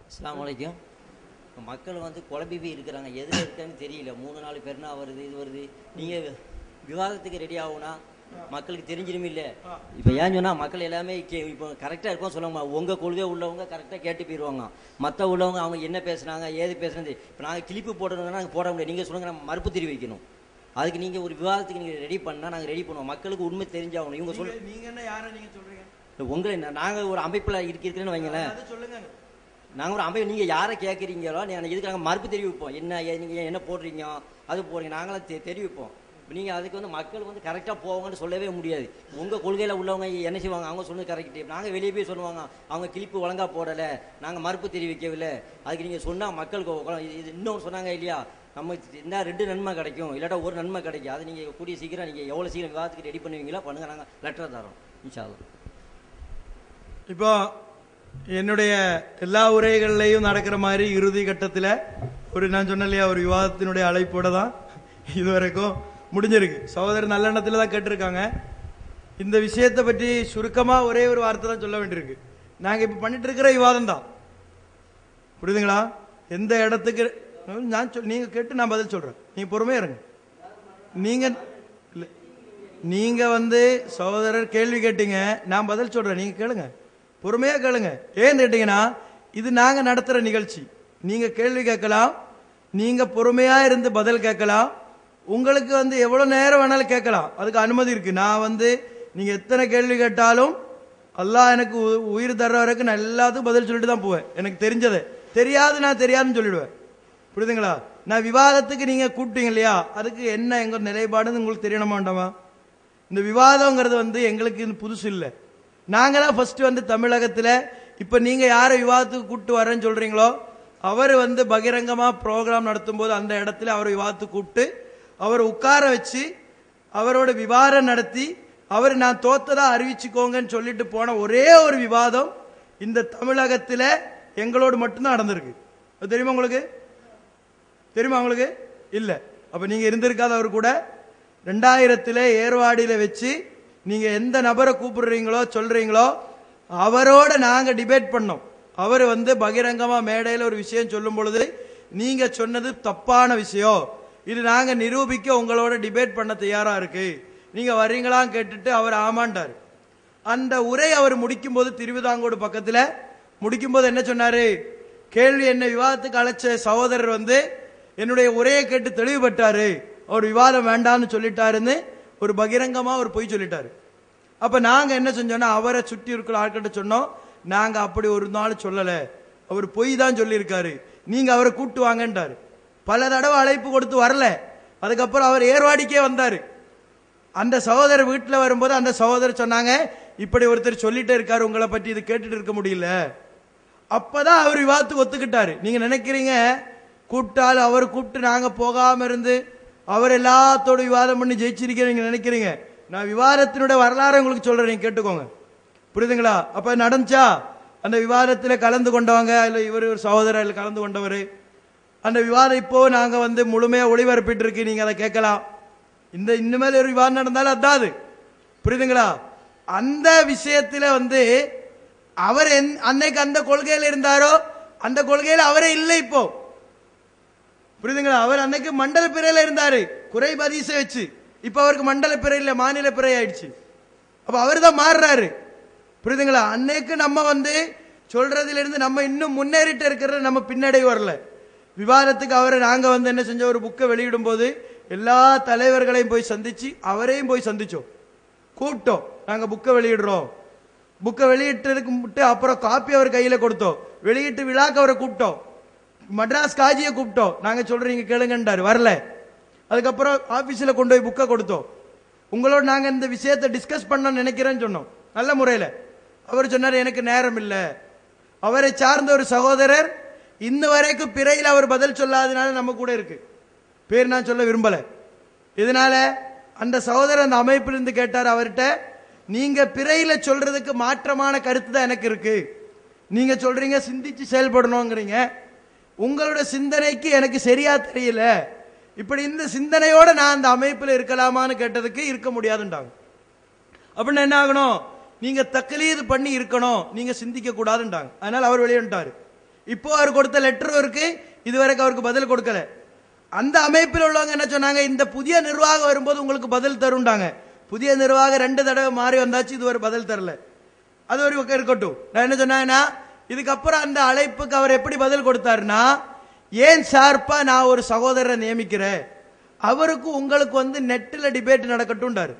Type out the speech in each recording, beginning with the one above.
அஸ்ஸலாமு அலைக்கும். மக்கள் வந்து குழம்பி இருக்கிறாங்க, எதில் இருக்கான்னு தெரியல. 3-4 பெருனா வருது, இது வருது. நீங்கள் விவாதத்துக்கு ரெடி ஆகுனா மக்களுக்கு தெரிஞ்சிருமே இல்லை. இப்போ ஏன் சொன்னால் மக்கள் எல்லாமே இப்போ கரெக்டாக இருக்கும் சொல்லுவாங்க. உங்கள் கொள்கை உள்ளவங்க கரெக்டாக கேட்டு போயிடுவாங்க. மற்ற உள்ளவங்க அவங்க என்ன பேசுனாங்க, ஏது பேசுனது. இப்போ நாங்கள் கிளிப்பு போடணுன்னா நாங்கள் போட முடியாது. நீங்கள் சொல்லுங்கள், நம்ம மறுப்பு தெரிவிக்கணும். அதுக்கு நீங்கள் ஒரு விவாதத்துக்கு நீங்கள் ரெடி பண்ணால் நாங்கள் ரெடி பண்ணுவோம். மக்களுக்கு உண்மை தெரிஞ்சாகணும். இவங்க சொல்ல நீங்கள் என்ன யாரை நீங்கள் சொல்கிறீங்க? உங்களை நாங்கள் ஒரு அமைப்பில் இருக்கிறேன்னு வைங்களேன். சொல்லுங்க. நாங்கள் ஒரு அமைப்பு, நீங்கள் யாரை கேட்குறீங்களோ இதுக்கு நாங்கள் மறுப்பு தெரிவிப்போம். என்ன நீங்கள் என்ன போடுறீங்க, அது போடுறீங்க, நாங்களாம் தெரிவிப்போம். இப்போ நீங்கள் அதுக்கு வந்து மக்கள் வந்து கரெக்டாக போவாங்கன்னு சொல்லவே முடியாது. உங்கள் கொள்கையில் உள்ளவங்க என்ன செய்வாங்க, அவங்க சொன்னது கரெக்டு. நாங்கள் வெளியே போய் சொல்லுவாங்க, அவங்க கிளிப்பு ஒழுங்காக போடலை, நாங்கள் மறுப்பு தெரிவிக்கவில்லை. அதுக்கு நீங்கள் சொன்னால் மக்களுக்கு இது இன்னும் சொன்னாங்க இல்லையா, நம்ம என்ன 2 நன்மை கிடைக்கும், இல்லாட்டா ஒரு நன்மை கிடைக்கும். அது நீங்கள் கூடிய சீக்கிரம் நீங்கள் எவ்வளோ சீக்கிரம் விவாதத்துக்கு ரெடி பண்ணுவீங்களோ பண்ணுங்கள். நாங்கள் லெட்டரை தரோம் இன்ஷா அல்லாஹ். இப்போ என்னுடைய எல்லா உரைகள்லையும் நடக்கிற மாதிரி இறுதி கட்டத்தில் நான் சொன்ன இல்லையா, ஒரு விவாதத்தினுடைய அழைப்போட தான் இதுவரைக்கும் முடிஞ்சிருக்கு. சகோதரர் நல்லெண்ணத்தில் தான் கேட்டிருக்காங்க. இந்த விஷயத்தை பற்றி சுருக்கமாக ஒரே ஒரு வார்த்தை தான் சொல்ல வேண்டியிருக்கு. நாங்கள் இப்போ பண்ணிட்டு இருக்கிற விவாதம் தான், புரியுதுங்களா? எந்த இடத்துக்கு நான் நீங்கள் கேட்டு நான் பதில் சொல்கிறேன், நீங்கள் பொறுமையாக இருங்க. நீங்கள் வந்து சகோதரர் கேள்வி கேட்டீங்க, நான் பதில் சொல்கிறேன், நீங்கள் கேளுங்க, பொறுமையாக கேளுங்க. ஏன்னு கேட்டீங்கன்னா இது நாங்கள் நடத்துகிற நிகழ்ச்சி. நீங்கள் கேள்வி கேட்கலாம், நீங்கள் பொறுமையாக இருந்து பதில் கேட்கலாம். உங்களுக்கு வந்து எவ்வளோ நேரம் வேணாலும் கேட்கலாம், அதுக்கு அனுமதி இருக்கு. நான் வந்து நீங்கள் எத்தனை கேள்வி கேட்டாலும் அல்லாஹ் எனக்கு உயிர் தர்ற வரைக்கும் நான் எல்லாத்துக்கும் பதில் சொல்லிட்டு தான் போவேன். எனக்கு தெரிஞ்சதை தெரியாது நான் தெரியாதுன்னு சொல்லிடுவேன், புரியுதுங்களா? நான் விவாதத்துக்கு நீங்கள் கூப்பிட்டீங்க இல்லையா, அதுக்கு என்ன எங்கள் நிலைப்பாடுன்னு உங்களுக்கு தெரியணுமா வேண்டாமா? இந்த விவாதங்கிறது வந்து எங்களுக்கு இது புதுசு இல்லை. நாங்கள் தான் ஃபர்ஸ்ட் வந்து தமிழகத்தில் இப்போ நீங்கள் யாரை விவாதத்துக்கு கூப்பிட்டு வரேன்னு சொல்கிறீங்களோ அவர் வந்து பகிரங்கமாக ப்ரோக்ராம் நடத்தும் போது அந்த இடத்துல அவர் விவாதத்துக்கு கூப்பிட்டு அவர் உட்கார வச்சு அவரோட விவாதம் நடத்தி அவர் நான் தோத்ததா அறிவிச்சுக்கோங்கன்னு சொல்லிட்டு போன ஒரே ஒரு விவாதம் இந்த தமிழகத்தில் எங்களோடு மட்டும்தான் நடந்திருக்கு. அது தெரியுமா உங்களுக்கு? தெரியுமா உங்களுக்கு? இல்லை. அப்போ நீங்கள் இருந்திருக்காத அவர் கூட 2000 ஏர்வாடியில் வச்சு நீங்கள் எந்த நபரை கூப்பிடுறீங்களோ சொல்றீங்களோ அவரோட நாங்கள் டிபேட் பண்ணோம். அவர் வந்து பகிரங்கமாக மேடையில் ஒரு விஷயம் சொல்லும் பொழுது நீங்க சொன்னது தப்பான விஷயம், இது நாங்க நிரூபிக்க உங்களோட டிபேட் பண்ண தயாரா இருக்கு, நீங்க வர்றீங்களான்னு கேட்டுட்டு அவர் ஆமாண்டார். அந்த உரை அவர் முடிக்கும் போது திருவிதாங்கோடு பக்கத்தில் முடிக்கும் போது என்ன சொன்னாரு, கேள்வி என்ன விவாதத்துக்கு அழைச்ச சகோதரர் வந்து என்னுடைய உரையை கேட்டு தெளிவுபட்டாரு, அவர் விவாதம் வேண்டாம்னு சொல்லிட்டாருன்னு ஒரு பகிரங்கமா ஒரு பொய் சொல்லிட்டாரு. அப்ப நாங்க என்ன செஞ்சோம்னா அவரை சுற்றி இருக்கிற ஆட்கிட்ட சொன்னோம், நாங்க அப்படி ஒரு நாள் சொல்லல, அவர் பொய் தான் சொல்லியிருக்காரு, நீங்க அவரை கூட்டு வாங்கன்றாரு. பல தடவை அழைப்பு கொடுத்து வரல. அதுக்கப்புறம் அவர் ஏர்வாடிக்கே வந்தாரு. அந்த சகோதரர் வீட்டில் வரும்போது அந்த சகோதரர் சொன்னாங்க, இப்படி ஒருத்தர் சொல்லிட்டே இருக்காரு உங்களை பற்றி, இது கேட்டுட்டு இருக்க முடியல. அப்பதான் அவர் விவாதத்துக்கு ஒத்துக்கிட்டாரு. நீங்க நினைக்கிறீங்க கூப்பிட்டால் அவர் கூப்பிட்டு நாங்க போகாம இருந்து அவர் எல்லாத்தோட விவாதம் பண்ணி ஜெயிச்சிருக்கீங்க நீங்க நினைக்கிறீங்க. நான் விவாதத்தினுடைய வரலாறு உங்களுக்கு சொல்றேன், நீங்க கேட்டுக்கோங்க, புரியுதுங்களா? அப்ப நடந்துச்சா அந்த விவாதத்தில் கலந்து கொண்டவங்க, இல்ல இவர் ஒரு சகோதரர் கலந்து கொண்டவர், அந்த விவாதம் இப்போ நாங்க வந்து முழுமையா ஒளிபரப்பிட்டு இருக்கு, நீங்க அதை கேட்கலாம். இந்த இனிமேல் ஒரு விவாதம் நடந்தாலும் அதாது, புரியுதுங்களா? அந்த விஷயத்துல வந்து அவர் அன்னைக்கு அந்த கொள்கையில் இருந்தாரோ அந்த கொள்கையில் அவரே இல்லை இப்போ, புரியுதுங்களா? அவர் அன்னைக்கு மண்டல பிறையில இருந்தாரு குறை பதிசை வச்சு, இப்ப அவருக்கு மண்டல பிறை இல்ல மாநில பிறை ஆயிடுச்சு. அப்ப அவர் தான் மாறுறாரு, புரியுதுங்களா? அன்னைக்கு நம்ம வந்து சொல்றதுல இருந்து நம்ம இன்னும் முன்னேறிட்டு இருக்கிற நம்ம பின்னடை வரல. விவாதத்துக்கு அவரை நாங்க வந்து என்ன செஞ்சோம், ஒரு புக்கை வெளியிடும் போது எல்லா தலைவர்களையும் போய் சந்திச்சு அவரையும் போய் சந்திச்சோம், கூப்பிட்டோம். நாங்க புக்கை வெளியிடுறோம், புக்கை வெளியிட்டு அப்புறம் காப்பி அவர் கையில கொடுத்தோம், வெளியிட்டு விழாக்கு அவரை கூப்பிட்டோம், மட்ராஸ் காஜியை கூப்பிட்டோம், நாங்க சொல்றீங்க கேளுங்கன்றாரு, வரல. அதுக்கப்புறம் ஆபீஸ்ல கொண்டு போய் புக்கை கொடுத்தோம், உங்களோட நாங்க இந்த விஷயத்தை டிஸ்கஸ் பண்ண நினைக்கிறேன்னு சொன்னோம் நல்ல முறையில. அவர் சொன்னார் எனக்கு நேரம் இல்லை. அவரை சார்ந்த ஒரு சகோதரர் இன்ன வரைக்கும் பிறையில் அவர் பதில் சொல்லாதனால நம்ம கூட இருக்கு, பேர் நான் சொல்ல விரும்பல. இதனால அந்த சகோதரர் அந்த அமைப்பிலிருந்து கேட்டார் அவர்கிட்ட, நீங்க பிறையில சொல்றதுக்கு மாற்றமான கருத்து தான் எனக்கு இருக்கு, நீங்க சொல்றீங்க சிந்திச்சு செயல்படணுங்கிறீங்க, உங்களோட சிந்தனைக்கு எனக்கு சரியா தெரியல, இப்படி இந்த சிந்தனையோட நான் அந்த அமைப்பில் இருக்கலாமான்னு கேட்டதுக்கு இருக்க முடியாதுன்றாங்க. அப்படின்னு என்ன ஆகணும், நீங்க தக்லீது பண்ணி இருக்கணும், நீங்க சிந்திக்க கூடாதுன்றாங்க. அதனால அவர் வெளியிட்டாரு. இப்போ அவர் கொடுத்த லெட்டரும் இருக்கு, இதுவரைக்கும் அவருக்கு பதில் கொடுக்கல. அந்த அமைப்பில் உள்ளவங்க என்ன சொன்னாங்க, இந்த புதிய நிர்வாகம் வரும்போது உங்களுக்கு பதில் தருண்டாங்க. புதிய நிர்வாகம் 2 தடவை மாறி வந்தாச்சு, இது ஒரு பதில் தரல. அது ஒரு பக்கம் இருக்கட்டும். நான் என்ன சொன்னாங்கன்னா, இதுக்கப்புறம் அந்த அழைப்புக்கு அவர் எப்படி பதில் கொடுத்தாருன்னா, ஏன் சார்பா நான் ஒரு சகோதரரை நியமிக்கிறேன், அவருக்கு உங்களுக்கு வந்து நெட்டில் டிபேட் நடக்கட்டும்டாரு.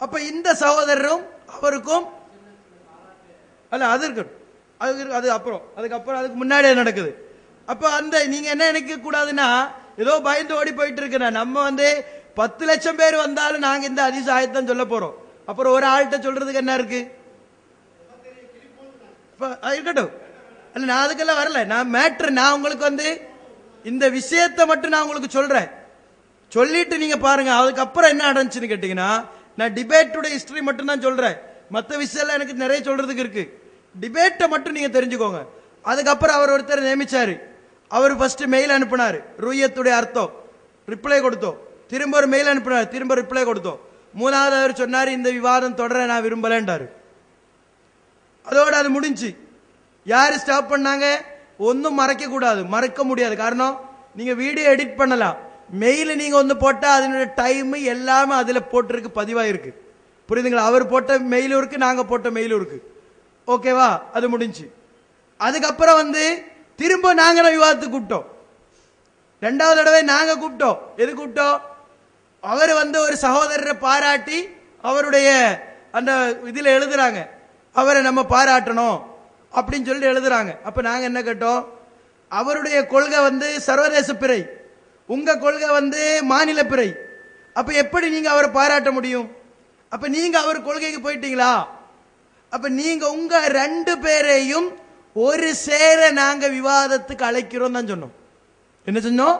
அப்ப இந்த சகோதரரும் அவருக்கும் அல்ல, அது இருக்கட்டும், அது அப்புறம் அதுக்கப்புறம் அதுக்கு முன்னாடியே நடக்குது. அப்ப அந்த நீங்க என்ன நினைக்க கூடாதுன்னா, ஏதோ பயந்து ஓடி போயிட்டு இருக்கிற நம்ம வந்து 10 லட்சம் பேர் வந்தாலும் நாங்க இந்த ஹதீஸ் ஆயத்தான் சொல்ல போறோம். அப்புறம் ஒரு ஆள்கிட்ட சொல்றதுக்கு என்ன இருக்கு? இருக்கட்டும், அல்ல நான் அதுக்கெல்லாம் வரல. நான் மேட்ரு, நான் உங்களுக்கு வந்து இந்த விஷயத்தை மட்டும் நான் உங்களுக்கு சொல்றேன். சொல்லிட்டு நீங்க பாருங்க அதுக்கப்புறம் என்ன நடந்துச்சுன்னு கேட்டீங்கன்னா, நான் டிபேட்டோட ஹிஸ்டரி மட்டும் தான் சொல்றேன். மற்ற விஷயம் எனக்கு நிறைய சொல்றதுக்கு இருக்கு. டிபேட்டை மட்டும் நீங்க தெரிஞ்சுக்கோங்க. அதுக்கப்புறம் அவர் ஒருத்தர் நியமிச்சாரு. அவர் ஃபர்ஸ்ட் மெயில் அனுப்பினாரு, ருய்யத்துடைய அர்த்தம், ரிப்ளை கொடுத்தோம். திரும்ப ஒரு மெயில் அனுப்பினார், திரும்ப ரிப்ளை கொடுத்தோம். 3வது அவர் சொன்னாரு, இந்த விவாதம் தொடர நான் விரும்பலன்றாரு. அதோட அது முடிஞ்சு. யாரு ஸ்டாப் பண்ணாங்க? ஒன்னும் மறைக்க கூடாது, மறைக்க முடியாது. காரணம், நீங்க வீடியோ எடிட் பண்ணலாம், மெயில் நீங்க வந்து போட்டா அதனுடைய டைம் எல்லாமே அதுல போட்டிருக்கு, பதிவாயிருக்கு. புரியுதுங்களா? அவர் போட்ட மெயிலும் இருக்கு, நாங்க போட்ட மெயிலும் இருக்கு. ஓகேவா? அது முடிஞ்சு. அதுக்கப்புறம் வந்து திரும்ப நாங்க விவாதத்துக்கு கூப்பிட்டோம். 2வது தடவை நாங்க கூப்பிட்டோம். எது கூப்பிட்டோம்? அவர் வந்து ஒரு சகோதரரை பாராட்டி அவருடைய அந்த இதுல எழுதுறாங்க, அவரை நம்ம பாராட்டணும் அப்படின்னு சொல்லிட்டு எழுதுறாங்க. அப்ப நாங்க என்ன கேட்டோம், அவருடைய கொள்கை வந்து சர்வதேச பிறை, உங்க கொள்கை வந்து மாநில பிறை. அப்ப எப்படி நீங்க அவரை பாராட்ட முடியும்? அப்ப நீங்க அவர் கொள்கைக்கு போயிட்டீங்களா? அப்ப நீங்க உங்க 2 பேரையும் ஒரு சேர நாங்க விவாதத்துக்கு அழைக்கிறோம் தான் சொன்னோம். என்ன சொன்னோம்?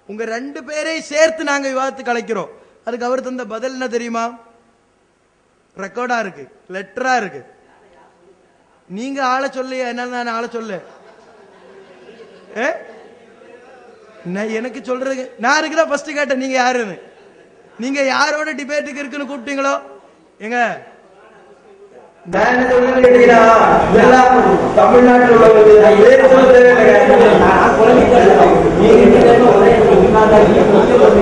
உங்க 2 பேரையும் சேர்த்து நாங்க விவாதத்துக்கு அழைக்கிறோம். அதுக்கு அவர் தந்த பதில் என்ன தெரியுமா? ரெக்கார்டா இருக்கு, லெட்டரா இருக்கு. நீங்க ஆளை சொல்லியா? என்ன ஆளை சொல்ல எனக்கு சொல்றது, நான் இருக்குதான் ஃபர்ஸ்ட் கேட்டேன் நீங்க யாருன்னு. நீங்க யாரோட டிபேட்டுக்கு இருக்குன்னு கூப்பிட்டீங்களோ எங்க தமிழ்நாட்டில்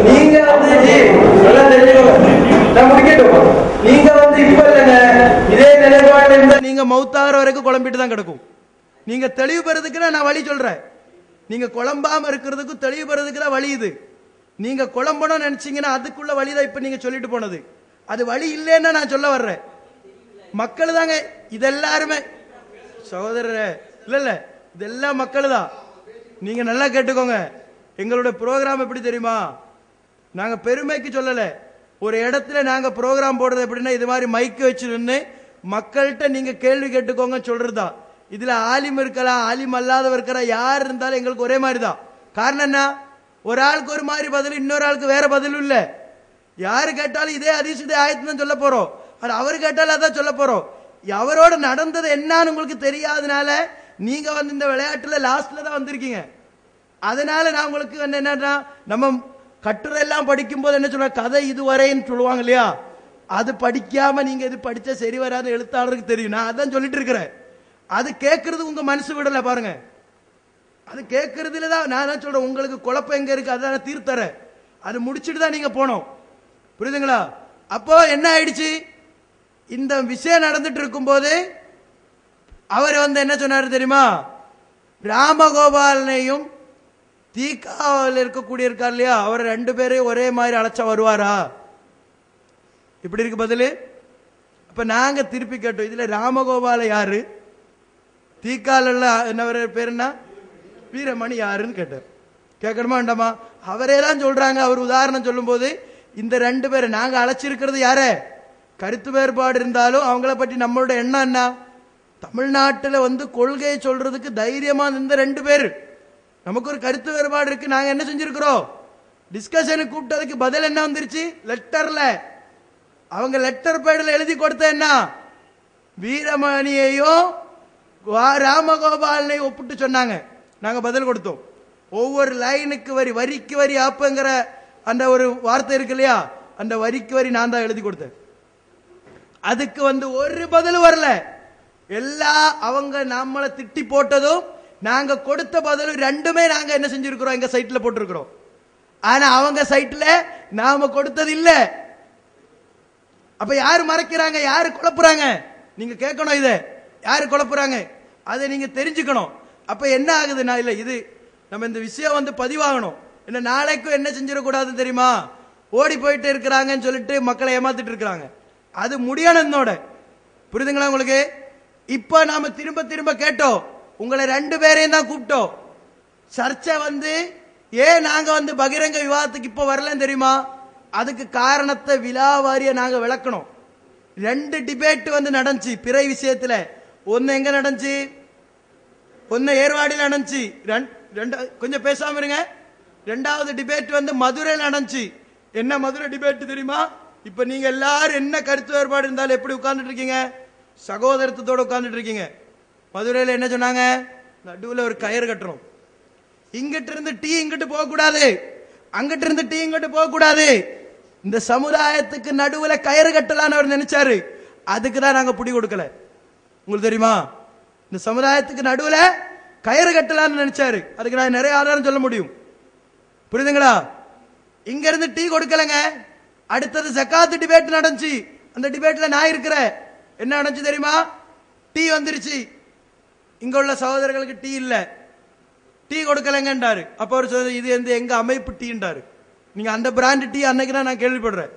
நீங்க வந்து நீங்க வந்து இப்ப இல்லைங்க, இதே நிலைப்பாடு இருந்தா நீங்க மௌத்தாகிற வரைக்கும் குழம்பிட்டு தான் கிடக்கும். நீங்க தெளிவு பெறதுக்கு நான் வழி சொல்றேன். நீங்க குழம்பாம இருக்கிறதுக்கு தெளிவு பெறதுக்கு தான் வழி இது. நீங்க குழம்பணும் நினைச்சீங்கன்னா அதுக்குள்ள வழிதான் இப்ப நீங்க சொல்லிட்டு போனது. அது வழி இல்லைன்னா நான் சொல்ல வர்றேன். மக்கள் தாங்க இதெல்லாருமே சகோதரரே, இல்ல இல்ல இதெல்லாம் மக்கள் தான். நீங்க நல்லா கேட்டுக்கோங்க. எங்களுடைய ப்ரோக்ராம் எப்படி தெரியுமா? நாங்க பெருமைக்கு சொல்லல. ஒரு இடத்துல நாங்க ப்ரோக்ராம் போடுறது எப்படின்னா, இது மாதிரி மைக்கு வச்சு நின்று மக்கள்கிட்ட நீங்க கேள்வி கேட்டுக்கோங்க சொல்றதா. இதுல ஆலிம் இருக்கலாம், ஆலிம் அல்லாதவர் இருக்கிற யார் இருந்தாலும் எங்களுக்கு ஒரே மாதிரி தான். காரணம் என்ன? ஒரு ஆளுக்கு ஒரு மாதிரி பதில், இன்னொரு ஆளுக்கு வேற பதிலும் இல்ல. யாரு கேட்டாலும் இதே ஹதீஸ் இதே ஆயத்து தான் சொல்ல போறோம். அவரு கேட்டாலும் அதான் சொல்ல போறோம். அவரோட நடந்தது என்னன்னு உங்களுக்கு தெரியாதனால நீங்க வந்து இந்த விளையாட்டுல லாஸ்ட்ல தான் வந்திருக்கீங்க. அதனால நான் உங்களுக்கு என்னன்னா, நம்ம கட்டுரை எல்லாம் படிக்கும் போது என்ன சொல்ற, கதை இதுவரைன்னு சொல்லுவாங்க இல்லையா, அது படிக்காம நீங்க இது படிச்சா சரி வராத எழுத்தாளருக்கு தெரியும். நான் அதான் சொல்லிட்டு இருக்கிறேன். அது கேட்கறது உங்க மனசு விடல பாருங்க. அது கேட்கறதுல தான் நான் தான் சொல்றேன், உங்களுக்கு குழப்பம் எங்க இருக்கு அதான் தீர்த்தர. அது முடிச்சுட்டு தான் நீங்க போனோம். புரியுதுங்களா? அப்போ என்ன ஆயிடுச்சு, இந்த விஷயம் நடந்துட்டு இருக்கும் போது அவர் வந்து என்ன சொன்னாரு தெரியுமா? ராமகோபாலனையும் தீகாவில் இருக்கக்கூடிய இருக்கார் இல்லையா, அவர் 2 பேரையும் ஒரே மாதிரி அழைச்சா வருவாரா? இப்படி இருக்கு பதிலு. அப்ப நாங்க திருப்பி கேட்டோம், இதுல ராமகோபால யாரு, தீகால என்ன பேர் என்ன, வீரமணி யாருன்னு கேட்டார். கேட்கணுமா வேண்டாமா? அவரே தான் சொல்றாங்க. அவர் உதாரணம் சொல்லும் போது இந்த 2 பேரை நாங்க அழைச்சிருக்கிறது யார, கருத்து வேறுபாடு இருந்தாலும் அவங்கள பற்றி நம்மளோட எண்ணம் என்ன, தமிழ்நாட்டில் வந்து கொள்கையை சொல்றதுக்கு தைரியமா இந்த 2 பேர். நமக்கு ஒரு கருத்து வேறுபாடு இருக்கு, நாங்க என்ன செஞ்சிருக்கிறோம், டிஸ்கஷனுக்கு கூப்பிட்டதுக்கு பதில் என்ன வந்துருச்சு, லெட்டர்ல. அவங்க லெட்டர் பேடில் எழுதி கொடுத்த என்ன, வீரமணியையும் ராமகோபாலனையும் ஒப்பிட்டு சொன்னாங்க. நாங்க பதில் கொடுத்தோம். ஒவ்வொரு லைனுக்கு வரி, வரிக்கு வரி ஆப்புங்கிற அந்த ஒரு வார்த்தை இருக்கு இல்லையா, அந்த வரிக்கு வரி நான் தான் எழுதி கொடுத்தேன். அதுக்கு வந்து ஒரு பதில் வரல. எல்லா அவங்க நம்மளை திட்டி போட்டதும் நாங்க கொடுத்த பதில் ரெண்டுமே நாங்க என்ன செஞ்சிருக்கிறோம், எங்க சைட்ல போட்டிருக்கிறோம். ஆனா அவங்க சைட்ல நாம கொடுத்தது இல்ல. அப்ப யாரு மறைக்கிறாங்க, யாரு குழப்புறாங்க? நீங்க கேட்கணும், இத யாரு குழப்புறாங்க அதை நீங்க தெரிஞ்சுக்கணும். அப்ப என்ன ஆகுதுன்னா, இல்ல இது நம்ம இந்த விஷயம் வந்து பதிவாகணும். என்ன நாளைக்கும் என்ன செஞ்சிடக்கூடாதுன்னு தெரியுமா, ஓடி போயிட்டு இருக்கிறாங்கன்னு சொல்லிட்டு மக்களை ஏமாத்திட்டு இருக்கிறாங்க. அது முடியணும்னோட, புரியுதுங்களா உங்களுக்கு? இப்ப நாம திரும்ப திரும்ப கேட்டோம், உங்களை 2 பேரையும் தான் கூப்பிட்டோம். சர்ச்சை வந்து ஏன் நாங்க வந்து பகிரங்க விவாதத்துக்கு இப்ப வரலன்னு தெரியுமா? அதுக்கு காரணத்தை விலாவாரிய நாங்க விளக்கணும். 2 டிபேட் வந்து நடந்துச்சு பிறை விஷயத்துல. ஒன்னு எங்க நடந்துச்சு, ஒன்னு ஏர்வாடியில் நடந்துச்சு. கொஞ்சம் பேசாம இருங்க. 2வது டிபேட் வந்து மதுரையில் நடந்துச்சு. என்ன மதுரை டிபேட் தெரியுமா? இப்ப நீங்க எல்லாரும் என்ன கருத்து வேறுபாடு இருந்தாலும் எப்படி உட்கார்ந்துட்டு இருக்கீங்க, சகோதரத்தோட உட்கார்ந்துட்டு இருக்கீங்க. மதுரையில் என்ன சொன்னாங்க, நடுவில் ஒரு கயிறு கட்டுறோம், இங்கிட்டு இருந்து டீ இங்கிட்டு போக கூடாது, அங்கிட்டு இருந்து டீ இங்கிட்டு போக கூடாது. இந்த சமுதாயத்துக்கு நடுவில் கயிறு கட்டலான்னு அவர் நினைச்சாரு. அதுக்கு தான் நாங்க புடி கொடுக்கல. உங்களுக்கு தெரியுமா, இந்த சமுதாயத்துக்கு நடுவில் கயிறு கட்டலான்னு நினைச்சாரு. அதுக்கு நான் நிறைய ஆதாரம் சொல்ல முடியும். புரியுதுங்களா? இங்க இருந்து டீ கொடுக்கலங்க. அடுத்தது ஜகாத் டிபேட் நடந்துச்சு. அந்த டிபேட்ல நான் இருக்கிறேன். என்ன நடந்துச்சு தெரியுமா? டீ வந்துருச்சு, இங்க உள்ள சகோதரர்களுக்கு டீ இல்ல, டீ கொடுக்கலங்கன்றாரு. அப்ப அவர் சொல்றது, இது வந்து எங்க அமைப்பு டீன்றாரு. நீங்க அந்த பிராண்ட் டீ அன்னைக்கு தான் நான் கேள்விப்படுறேன்.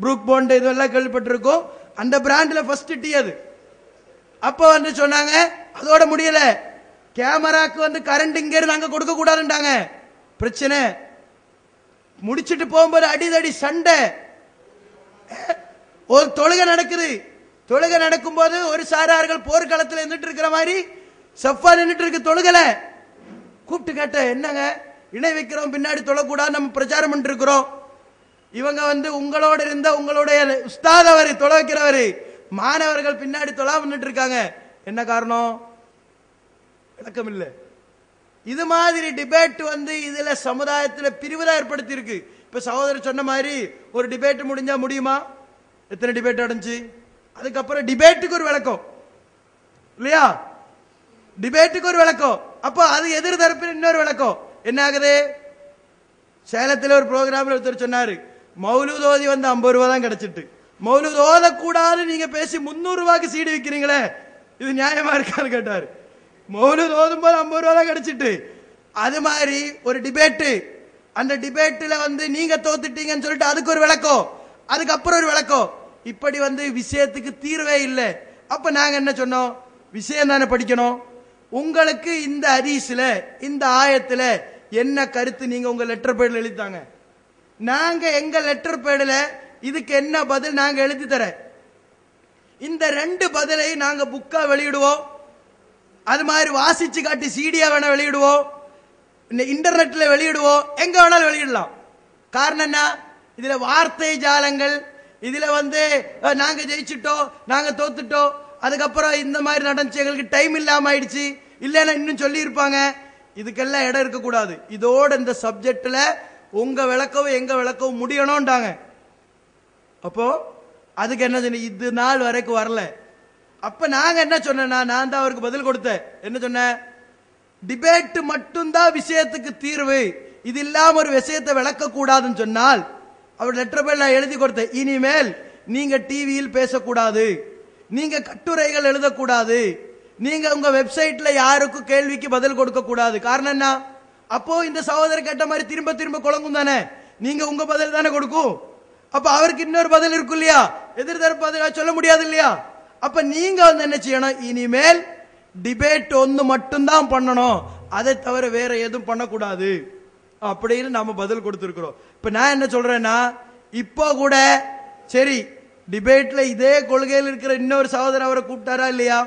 ப்ரூக் பாண்ட் இதெல்லாம் கேள்விப்பட்டிருக்கோம். அந்த பிராண்ட்ல ஃபர்ஸ்ட் டீ அது. அப்ப வந்து சொன்னாங்க, அதோட முடியல, கேமராக்கு வந்து கரண்ட் இங்க இருந்து அங்க கொடுக்க கூடாதுன்றாங்க. பிரச்சனை முடிச்சிட்டு போகும்போது அடிதடி சண்டை. ஒரு தொழுகை நடக்குது. தொழுகை நடக்கும் போது ஒரு சாரார்கள் போர்க்களத்தில் நின்றுட்டு இருக்கிற மாதிரி சஃபா நின்றுட்டு இருக்கு. தொழுகல கூப்பிட்டு கேட்ட, என்னங்க இணை வைக்கிறோம், பின்னாடி தொழக்கூடாது, நம்ம பிரச்சாரம் பண்ணிட்டு இருக்கிறோம். இவங்க வந்து உங்களோட இருந்த உங்களுடைய உஸ்தாத் அவரு, தொழ வைக்கிறவரு, மாணவர்கள் பின்னாடி தொழா பண்ணிட்டு இருக்காங்க. என்ன காரணம்? விளக்கம் இல்லை. இது மாதிரி டிபேட் வந்து இதுல சமுதாயத்தில் பிரிவுதான் ஏற்படுத்தி இருக்கு. இப்ப சகோதரர் சொன்ன மாதிரி ஒரு டிபேட் முடிஞ்சா முடியுமா? எத்தனை டிபேட் நடந்துச்சு? அதுக்கப்புறம் டிபேட்டுக்கு ஒரு விளக்கம் இல்லையா? டிபேட்டுக்கு ஒரு விளக்கம். அப்போ அது எதிர் தரப்பில் இன்னொரு விளக்கம். என்ன ஆகுது? சேலத்தில் ஒரு ப்ரோக்ராம்ல ஒருத்தர் சொன்னாரு, மௌலூத் ஓதி வந்து 50 ரூபா தான் கிடைச்சிட்டு, மௌலூத் ஓத கூடாது நீங்க பேசி 300 ரூபாய்க்கு சீடு விற்கிறீங்களே, இது நியாயமா இருக்கான்னு கேட்டாரு. மௌலூத் ஓதும் போது 50 ரூபா தான் கிடைச்சிட்டு. அது மாதிரி ஒரு டிபேட்டு, அந்த டிபேட்ல வந்து நீங்க தோத்துட்டீங்கன்னு சொல்லிட்டு அதுக்கு ஒரு விளக்கம், அதுக்கப்புறம் ஒரு விளக்கம். இப்படி வந்து விஷயத்துக்கு தீர்வே இல்லை. அப்ப நாங்க என்ன சொன்னோம், விஷயம் தானே படிக்கணும். உங்களுக்கு இந்த ஹதீஸ்ல இந்த ஆயத்துல என்ன கருத்து நீங்க உங்க லெட்டர் பேட்ல எழுதித்தாங்க. நாங்க எங்க லெட்டர் பேட்ல இதுக்கு என்ன பதில் நாங்க எழுதி தர. இந்த 2 பதிலை நாங்க புக்கா வெளியிடுவோம், அது மாதிரி வாசிச்சு காட்டி சீடியா வேணா வெளியிடுவோம், இன்டர்நெட்ல வெளியிடுவோம், எங்க வேணாலும் வெளியிடலாம். காரணம் என்ன? இதுல வார்த்தை ஜாலங்கள், இதுல வந்து நாங்க ஜெயிச்சுட்டோம், நாங்க தோத்துட்டோம், அதுக்கப்புறம் இந்த மாதிரி நடந்துச்சு, எங்களுக்கு டைம் இல்லாம ஆயிடுச்சு, இல்லைன்னா இன்னும் சொல்லி இருப்பாங்க. இதுக்கெல்லாம் இடம் இருக்கக்கூடாது. இதோட இந்த சப்ஜெக்ட்ல உங்க விளக்கவும் எங்க விளக்கவும் முடியணும்ட்டாங்க. அப்போ அதுக்கு என்ன சொன்ன, இது நாள் வரைக்கும் வரல. அப்ப நாங்க என்ன சொன்னா, நான் தான் அவருக்கு பதில் கொடுத்தேன். என்ன சொன்ன, டிபேட் மட்டும்தான் விஷயத்துக்கு தீர்வு, இது இல்லாம ஒரு விஷயத்தை விளக்க கூடாதுன்னு சொன்னால், அவர் லெட்டர் பேட்ல எழுதி கொடுத்தேன், இனிமேல் நீங்க டிவியில் பேசக்கூடாது, நீங்க கட்டுரைகள் எழுதக்கூடாது, நீங்க உங்க வெப்சைட்ல யாருக்கும் கேள்விக்கு பதில் கொடுக்க கூடாது. காரணம் என்ன? அப்போ இந்த சகோதரர் கேட்ட மாதிரி திரும்ப திரும்ப குழங்கும் தானே, நீங்க உங்க பதில் தானே கொடுக்கும். அப்ப அவருக்கு இன்னொரு பதில் இருக்கும் இல்லையா, எதிர்த்தரப்பு பதில் சொல்ல முடியாது இல்லையா. அப்ப நீங்க வந்து என்ன செய்யணும், இனிமேல் டிபேட் ஒன்னு மட்டும்தான் பண்ணணும், அதை தவிர வேற எதுவும் பண்ணக்கூடாது அப்படின்னு நாம பதில் கொடுத்திருக்கிறோம். இப்ப நான் என்ன சொல்றேன்னா, இப்போ கூட சரி டிபேட்ல இதே கொள்கையில் இருக்கிற இன்னொரு சகோதரர் அவரை கூப்பிட்டாரா இல்லையா,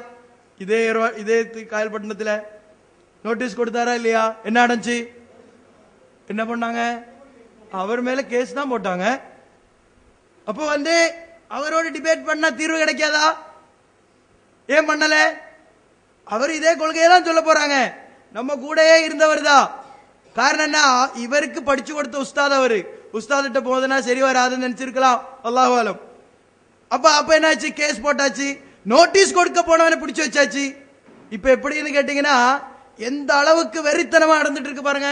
இதே காயல்பட்டினத்துல நோட்டீஸ் கொடுத்தாரா இல்லையா, என்ன நடந்துச்சு, என்ன பண்ணாங்க, அவர் மேல கேஸ் தான் போட்டாங்க. அப்போ வந்து அவரோட டிபேட் பண்ணா தீர்வு கிடைக்காதா? ஏன் பண்ணல? அவர் இதே கொள்கையை தான் சொல்ல போறாங்க, நம்ம கூடயே இருந்தவர் தான். காரணம் என்ன, இவருக்கு படிச்சு கொடுத்த உஸ்தாத், அவரு உஸ்தாதிட்ட போதுனா சரி வராதுன்னு நினைச்சிருக்கலாம், அல்லாஹ் ஆலம். அப்ப என்னாச்சு, கேஸ் போட்டாச்சு, நோட்டீஸ் கொடுக்க போனவனை பிடிச்சு வச்சாச்சு. இப்ப எப்படின்னு கேட்டீங்கன்னா, எந்த அளவுக்கு வெறித்தனமா நடந்துட்டு இருக்கு பாருங்க.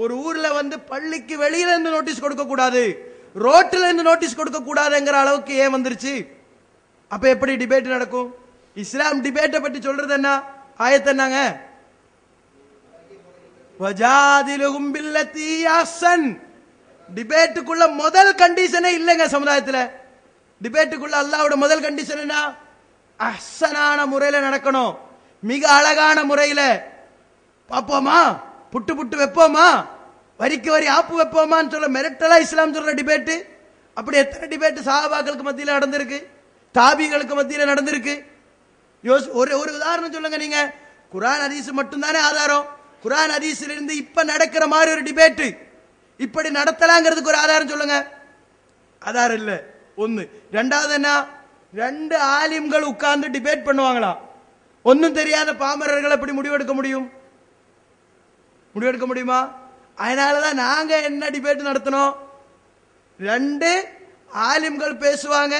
ஒரு ஊர்ல வந்து பள்ளிக்கு வெளியில இருந்து நோட்டீஸ் கொடுக்க கூடாது, ரோட்ல இருந்து நோட்டீஸ் கொடுக்க கூடாதுங்கிற அளவுக்கு ஏன் வந்துருச்சு? அப்ப எப்படி டிபேட் நடக்கும்? இஸ்லாம் டிபேட்டை பற்றி சொல்றது என்ன? ஆயத்து என்னங்க? வஜாதிலுஹும் பில்லத்தி அஹ்சன். டிபேட்டுக்குள்ள முதல் கண்டிஷனே இல்லைங்க சமுதாயத்தில். டிபேட்டுக்குள்ள அல்லாஹ்வோட முதல் கண்டிஷன் என்ன? அஹ்சனான முறையில நடக்கணும், மிக அழகான முறையில. பாப்போமா, புட்டு புட்டு வைப்போமா, வரிக்கு வரி ஆப்பு வைப்போமான்னு சொல்ல மிரட்டலா இஸ்லாம் சொல்ற டிபேட்டு. அப்படி எத்தனை டிபேட் சஹாபாக்களுக்கு மத்தியில் நடந்திருக்கு, தாபிகளுக்கு மத்தியில் நடந்திருக்கு. ஒரு ஒரு உதாரணம் சொல்லுங்க நீங்க. குர்ஆன் ஹதீஸ் மட்டும் தானே ஆதாரம். குர்ஆன் ஹதீஸ்ல இருந்து இப்ப நடக்கிற மாதிரி ஒரு டிபேட் இப்படி நடத்தலாங்கிறதுக்கு ஒரு ஆதாரம் சொல்லுங்க. ஆதாரம் இல்ல. ஒன்னு. ரெண்டாவது என்ன? ரெண்டு ஆலிம்கள் உட்கார்ந்து டிபேட் பண்ணுவாங்களாம். ஒன்னும் தெரியாத பாமரர்கள் எப்படி முடிவெடுக்க முடியும்? முடிவெடுக்க முடியுமா? அதனாலதான் நாங்க என்ன டிபேட் நடத்தணும்? ரெண்டு ஆலிம்கள் பேசுவாங்க.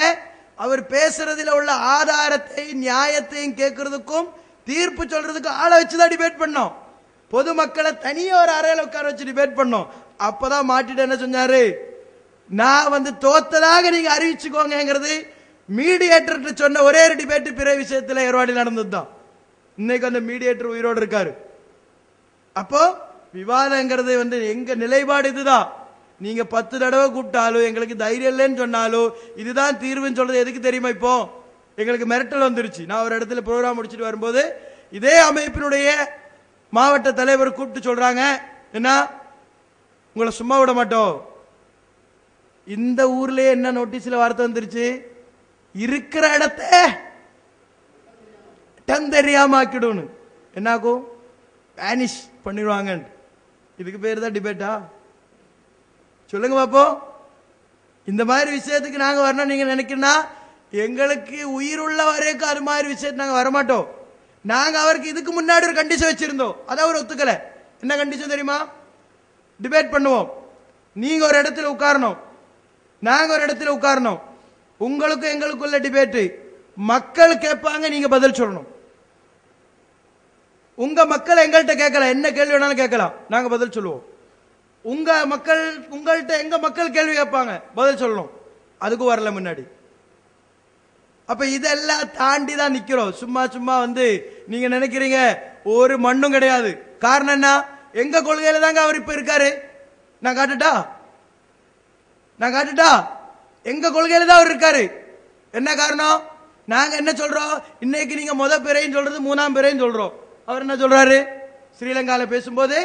அவர் பேசுறதுல உள்ள ஆதாரத்தை நியாயத்தையும் கேட்கறதுக்கும் தீர்ப்பு சொல்றதுக்கு ஆளை வச்சுதான் டிபேட் பண்ணோம். பொதுமக்களை தனியா ஒரு அறையில உட்கார வச்சு டிபேட் பண்ணோம். அப்பதான் மாட்டிட்டு என்ன சொன்னாரு? நான் வந்து தோத்ததாக நீங்க அறிவிச்சுக்கோங்கிறது மீடியேட்டர் சொன்ன ஒரே ஒரு டிபேட் பிற விஷயத்துல ஏற்பாடு நடந்தது தான். இன்னைக்கு அந்த மீடியேட்டர் உயிரோடு இருக்காரு. அப்போ விவாதங்கிறது வந்து எங்க நிலைப்பாடு இதுதான். நீங்க 10 தடவை கூப்பிட்டாலும் எங்களுக்கு தைரியம் இல்லைன்னு சொன்னாலும் இதுதான் தீர்வுன்னு சொல்றது எதுக்கு தெரியுமா? இப்போ எங்களுக்கு மிரட்டல் வந்துருச்சு. நான் ஒரு இடத்துல ப்ரோக்ராம் முடிச்சுட்டு வரும்போது இதே அமைப்பினுடைய மாவட்ட தலைவர் கூப்பிட்டு சொல்றாங்க, என்ன உங்களை சும்மா விட மாட்டோம். இந்த ஊர்லயே என்ன நோட்டீஸ்ல வார்த்தை வந்துருச்சு? இருக்கிற இடத்த டம் தெரியாம ஆக்கிடும். என்னாகும்? பேனிஷ் பண்ணிடுவாங்க. இதுக்கு பேர் தான் டிபேட்டா? சொல்லுங்க பாப்போம். இந்த மாதிரி விஷயத்துக்கு நாங்க வரணும் நீங்க நினைக்கிறா எங்களுக்கு உயிர் உள்ள வரைக்கும் அது மாதிரி விஷயத்துக்கு நாங்க வரமாட்டோம். நாங்க அவருக்கு இதுக்கு முன்னாடி ஒரு கண்டிஷன் வச்சிருந்தோம், அதை அவர் ஒத்துக்கல. என்ன கண்டிஷன் தெரியுமா? டிபேட் பண்ணுவோம், நீங்க ஒரு இடத்துல உட்காரணும், நாங்க ஒரு இடத்துல உட்காரணும், உங்களுக்கும் எங்களுக்குள்ள டிபேட், மக்கள் கேட்பாங்க, நீங்க பதில் சொல்லணும். உங்க மக்கள் எங்கள்கிட்ட கேட்கல, என்ன கேள்வி வேணாலும் கேட்கலாம், நாங்க பதில் சொல்லுவோம். உங்க மக்கள் உங்கள்கிட்ட எங்க மக்கள் கேள்வி கேட்பாங்க, பதில் சொல்லணும். அதுக்கு வரல முன்னாடி. அப்ப இதெல்லாம் தாண்டி தான் நிக்கிறோம். சும்மா சும்மா வந்து நீங்க நினைக்கிறீங்க ஒரு மண்ணும் கிடையாது. காரணம் என்ன? எங்க கொள்கையில தாங்க அவர் இப்ப இருக்காரு. நான் காட்டுட்டா எங்க கொள்கையில தான் அவர் இருக்காரு. என்ன காரணம்? நாங்க என்ன சொல்றோம்? இன்னைக்கு நீங்க முத பிறைன்னு சொல்றது 3ஆம் பிறைன்னு சொல்றோம். அவர் என்ன சொல்றாரு? ஸ்ரீலங்கால பேசும்போது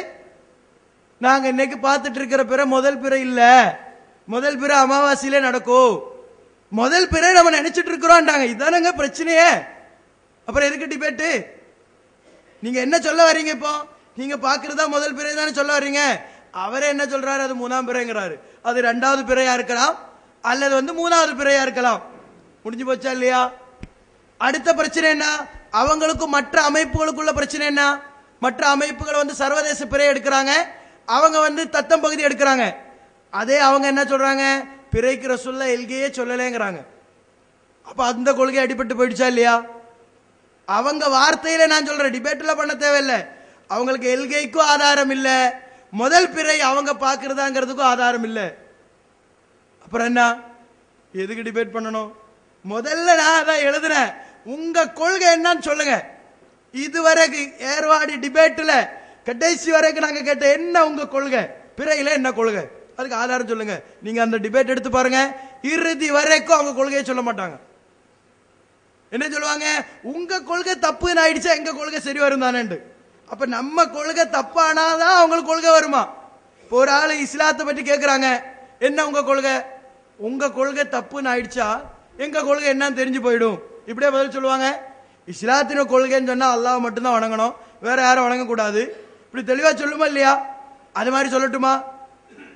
நாங்க இன்னைக்கு பார்த்துட்டு இருக்கிற பிறை முதல் பிறை இல்ல, முதல் பிறை அமாவாசையிலே நடக்கும், முதல் பிறை நம்ம நினைச்சிட்டு இருக்கிறோம். இதானங்க பிரச்சனையே. அப்புறம் எதுக்கு டிபேட்டு? நீங்க என்ன சொல்ல வரீங்க? இப்போ நீங்க பாக்குறதா முதல் பிறை தானே சொல்ல வரீங்க. அவரே என்ன சொல்றாரு? அது 3ஆம் பிறைங்கிறாரு. அது 2வது பிறையா இருக்கலாம், அல்லது வந்து 3வது பிறையா இருக்கலாம். முடிஞ்சு போச்சா இல்லையா? அடுத்த பிரச்சனை என்ன? அவங்களுக்கும் மற்ற அமைப்புகளுக்குள்ள பிரச்சனை என்ன? மற்ற அமைப்புகள் வந்து சர்வதேச பிறை எடுக்கிறாங்க, அவங்க வந்து தத்தம் பகுதி எடுக்கிறாங்க. அதே அவங்க என்ன சொல்றாங்க? பிறைக்கிற சொல்ல எல்கையே சொல்லலேங்கிறாங்க. அப்ப அந்த கொள்கை அடிபட்டு போயிடுச்சா இல்லையா? அவங்க வார்த்தையில நான் சொல்றேன், டிபேட்ல பண்ண தேவையில்லை. அவங்களுக்கு எல்கைக்கும் ஆதாரம் இல்ல, முதல் பிறை அவங்க பாக்குறதாங்கிறதுக்கும் ஆதாரம் இல்ல. அப்புறம் என்ன? எதுக்கு டிபேட் பண்ணணும்? முதல்ல நான் அதான் எழுதுறேன், உங்க கொள்கை என்னன்னு சொல்லுங்க. இதுவரைக்கும் ஏர்வாடி டிபேட்ல கடைசி வரைக்கும் நாங்க கேட்ட என்ன உங்க கொள்கை, பிறையில என்ன கொள்கை, அதுக்கு ஆதாரம் சொல்லுங்க. நீங்க அந்த டிபேட் எடுத்து பாருங்க, இறுதி வரைக்கும் அவங்க கொள்கையை சொல்ல மாட்டாங்க. என்ன சொல்லுவாங்க? உங்க கொள்கை தப்புன்னு ஆயிடுச்சா, எங்க கொள்கை சரி வரும் தானே. அப்ப நம்ம கொள்கை தப்பானாதான் அவங்களுக்கு கொள்கை வருமா? இப்போ ஒரு ஆளு இஸ்லாத்தை பற்றி கேட்கிறாங்க, என்ன உங்க கொள்கை? உங்க கொள்கை தப்புன்னு ஆயிடுச்சா, எங்க கொள்கை என்னன்னு தெரிஞ்சு போயிடும். இப்படியே பதில் சொல்லுவாங்க. இஸ்லாத்தின கொள்கைன்னு சொன்னா அல்லாஹ் மட்டும்தான் வணங்கணும், வேற யாரும் வணங்கக்கூடாது. இப்படி தெளிவா சொல்லுமா இல்லையா? அது மாதிரி சொல்லட்டுமா?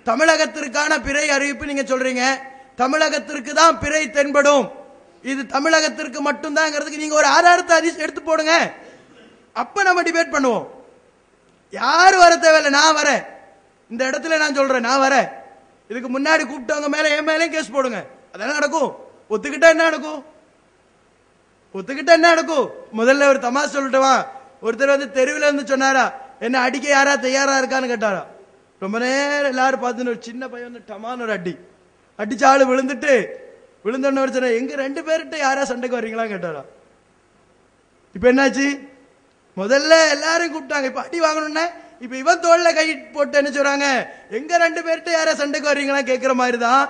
தமிழகத்திற்கான பிறை அறிவிப்பு நீங்க சொல்றீங்க, தமிழகத்திற்கு தான் பிறை தென்படும், இது தமிழகத்திற்கு மட்டும்தாங்கிறதுக்கு நீங்க ஒரு ஆதாரத்தை எடுத்து போடுங்க. அப்ப நம்ம டிபேட் பண்ணுவோம். யாரு வர தேவையில்லை, நான் வரேன். இந்த இடத்துல நான் சொல்றேன், நான் வரேன். இதுக்கு முன்னாடி கூப்பிட்டவங்க மேல என் மேலே கேஸ் போடுங்க. அதெல்லாம் நடக்கும். ஒத்துக்கிட்டா என்ன நடக்கும்? ஒத்துக்கிட்டா என்ன நடக்கும்? முதல்ல ஒரு தமாஷ் சொல்லட்டுவா, ஒருத்தர் வந்து தெருவில் இருந்து சொன்னாரா, என்ன அடிக்க யாரா தயாரா இருக்கான்னு கேட்டாரா. ரொம்ப நேரம் எல்லாரும் பார்த்துன்னு ஒரு சின்ன பையன் வந்து டமான்னு ஒரு அடிச்ச ஆளு விழுந்தோன்னு ஒரு சொன்ன, எங்க 2 பேர்கிட்ட யாரா சண்டைக்கு வர்றீங்களா கேட்டாரா. இப்ப என்னாச்சு, முதல்ல எல்லாரும் கூப்பிட்டாங்க, இப்ப அடி வாங்கணும்னா இப்ப இவன் தோல்ல கை போட்டு என்ன சொல்றாங்க, எங்க 2 பேர்கிட்ட யாரா சண்டைக்கு வர்றீங்களா கேட்கிற மாதிரிதான்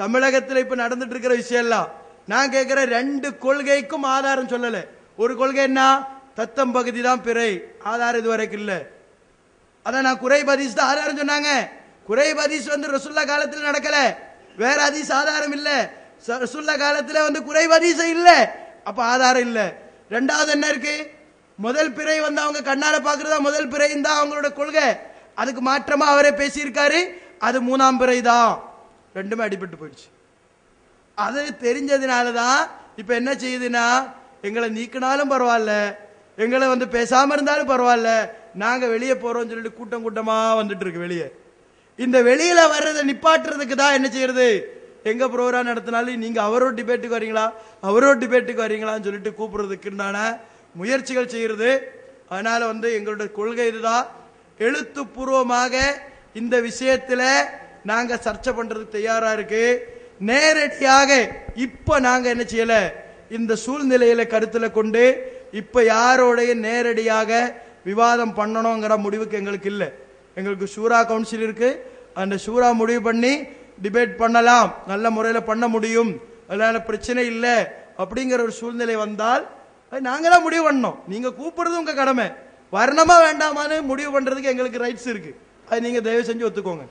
தமிழகத்துல இப்ப நடந்துட்டு இருக்கிற விஷயம் எல்லாம். நான் கேட்கிற 2 கொள்கைக்கும் ஆதாரம் சொல்லல. ஒரு கொள்கை என்ன, தத்தம் பகுதி தான் பிறை, ஆதாரம் இது வரைக்கும் இல்ல. அதான் நான் குறைப் ஹதீஸ் தான் ஆதாரம் சொன்னாங்க. குறைப் ஹதீஸ் வந்து ரசூலுல்லா காலத்துல நடக்கல, வேற ஹதீஸ் ஆதாரம் இல்ல. ரசூலுல்லா காலத்துல வந்து குறைப் ஹதீஸ் இல்ல, அப்ப ஆதாரம் இல்ல. ரெண்டாவது என்ன இருக்கு, முதல் பிறை வந்து அவங்க கண்ணால பாக்குறதா முதல் பிறை தான் அவங்களோட கொள்கை. அதுக்கு மாற்றமா அவரே பேசியிருக்காரு, அது 3ஆம் பிறை தான். ரெண்டுமே அடிபட்டு போயிடுச்சு. அது தெரிஞ்சதுனாலதான் இப்ப என்ன செய்யுதுன்னா, எங்களை நீக்கினாலும் பரவாயில்ல, எங்களை வந்து பேசாம இருந்தாலும் பரவாயில்ல, நாங்க வெளியே போறோம் சொல்லிட்டு கூட்டம் கூட்டமா வந்துட்டு இருக்கு வெளியே. இந்த வெளியில வர்றதை நிப்பாட்டுறதுக்கு தான் என்ன செய்யறது, எங்க ப்ரோக்ராம் நடத்தினாலும் நீங்க அவரோட டிபேட்டுக்கு வரீங்களா அவரோட டிபேட்டுக்கு வரீங்களான்னு சொல்லிட்டு கூப்பிடுறதுக்குண்டான முயற்சிகள் செய்யறது. அதனால வந்து எங்களுடைய கொள்கை இதுதான். எழுத்துப்பூர்வமாக இந்த விஷயத்துல நாங்க சர்ச்சை பண்றதுக்கு தயாரா இருக்கு. நேரடியாக இப்ப நாங்க என்ன செய்யல, இந்த சூழ்நிலையில கருத்துல கொண்டு இப்ப யாரோடைய நேரடியாக விவாதம் பண்ணணுங்கிற முடிவுக்கு எங்களுக்கு இல்லை. எங்களுக்கு ஷூரா கவுன்சில் இருக்கு, அந்த ஷூரா முடிவு பண்ணி டிபேட் பண்ணலாம், நல்ல முறையில் பண்ண முடியும், அதனால பிரச்சனை இல்லை அப்படிங்கிற ஒரு சூழ்நிலை வந்தால் நாங்க தான் முடிவு பண்ணோம். நீங்க கூப்பிடுறது உங்க கடமை, வரணுமா வேண்டாமான்னு முடிவு பண்றதுக்கு எங்களுக்கு ரைட்ஸ் இருக்கு. அது நீங்க தயவு செஞ்சு ஒத்துக்கோங்க.